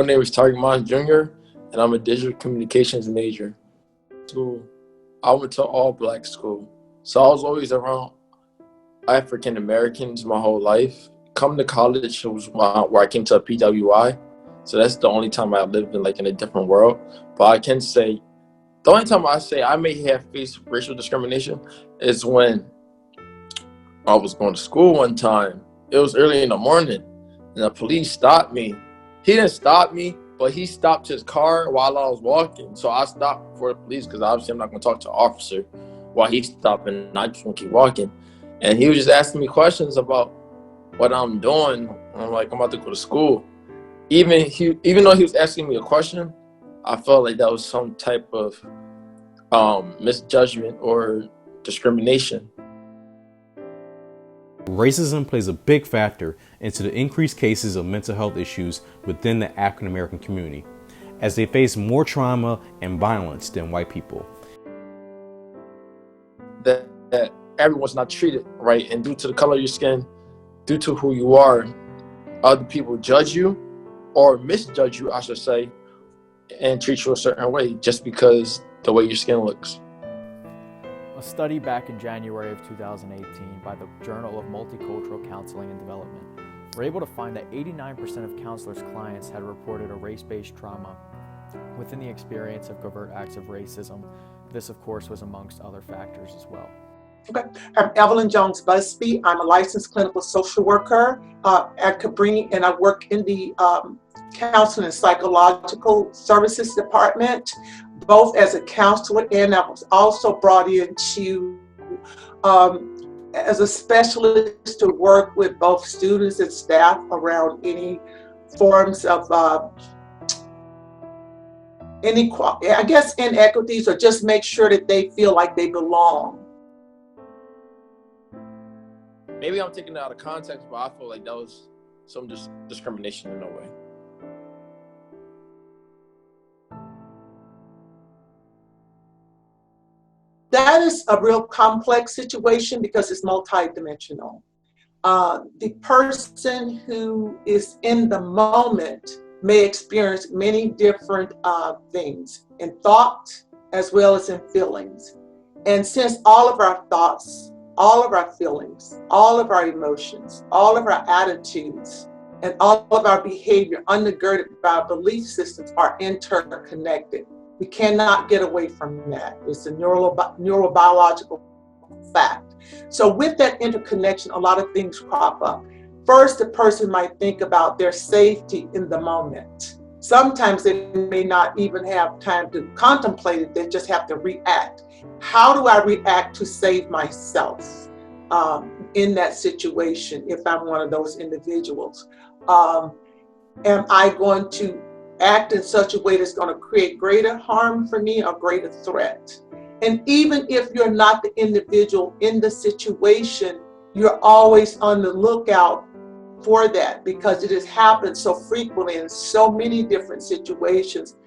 My name is Target Jr., and I'm a digital communications major. School, I went to all black school, so I was always around African Americans my whole life. Coming to college was where I came to a PWI, so that's the only time I lived in a different world. But I can say the only time I say I may have faced racial discrimination is when I was going to school one time. It was early in the morning, and the police stopped me. He didn't stop me, but he stopped his car while I was walking. So I stopped for the police because obviously I'm not going to talk to an officer while he's stopping, and I just want to keep walking. And he was just asking me questions about what I'm doing. I'm like, I'm about to go to school. Even though he was asking me a question, I felt like that was some type of misjudgment or discrimination. Racism plays a big factor into the increased cases of mental health issues within the African American community, as they face more trauma and violence than white people. That everyone's not treated right, and due to the color of your skin, due to who you are, other people judge you or misjudge you, I should say, and treat you a certain way just because the way your skin looks. A study back in January of 2018 by the Journal of Multicultural Counseling and Development were able to find that 89% of counselors' clients had reported a race-based trauma within the experience of covert acts of racism. This, of course, was amongst other factors as well. Okay, I'm Evelyn Jones Busby. I'm a licensed clinical social worker at Cabrini, and I work in the counseling and psychological services department, both as a counselor, and I was also brought in to as a specialist to work with both students and staff around any forms of inequities, or just make sure that they feel like they belong. Maybe I'm taking it out of context, but I feel like that was some discrimination in a way. That is a real complex situation because it's multidimensional. The person who is in the moment may experience many different things in thought as well as in feelings. And since all of our thoughts, all of our feelings, all of our emotions, all of our attitudes, and all of our behavior undergirded by our belief systems are interconnected. We cannot get away from that. It's a neurobiological fact. So with that interconnection, a lot of things crop up. First, the person might think about their safety in the moment. Sometimes they may not even have time to contemplate it. They just have to react. How do I react to save myself in that situation if I'm one of those individuals? Am I going to act in such a way that's going to create greater harm for me or greater threat? And even if you're not the individual in the situation, you're always on the lookout for that because it has happened so frequently in so many different situations.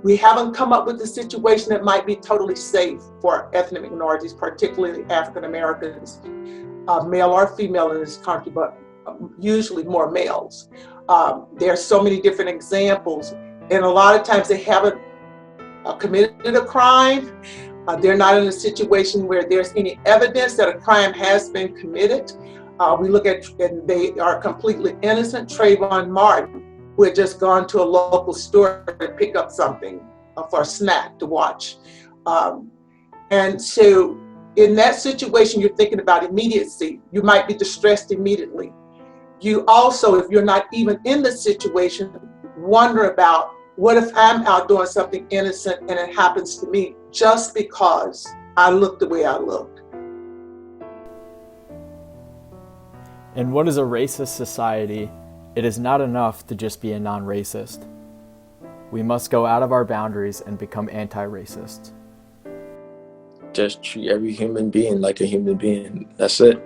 We haven't come up with a situation that might be totally safe for ethnic minorities, particularly African Americans, male or female in this country, but usually more males. There are so many different examples, and a lot of times they haven't committed a crime. They're not in a situation where there's any evidence that a crime has been committed. We look at, and they are completely innocent. Trayvon Martin, who had just gone to a local store to pick up something for a snack to watch. And so in that situation, you're thinking about immediacy. You might be distressed immediately. You also, if you're not even in the situation, wonder about, what if I'm out doing something innocent and it happens to me just because I look the way I look? In what is a racist society, it is not enough to just be a non-racist. We must go out of our boundaries and become anti-racist. Just treat every human being like a human being. That's it.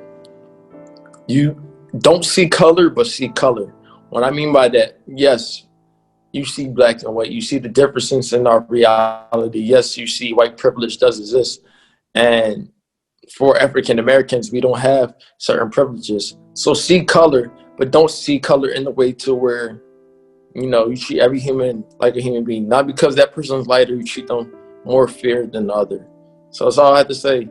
You don't see color, but see color. What I mean by that, yes, you see black and white. You see the differences in our reality. Yes, you see white privilege does exist. And for African Americans, we don't have certain privileges. So see color, but don't see color in the way to where You treat every human like a human being, not because that person's lighter, you treat them more fair than the other. So that's all I have to say.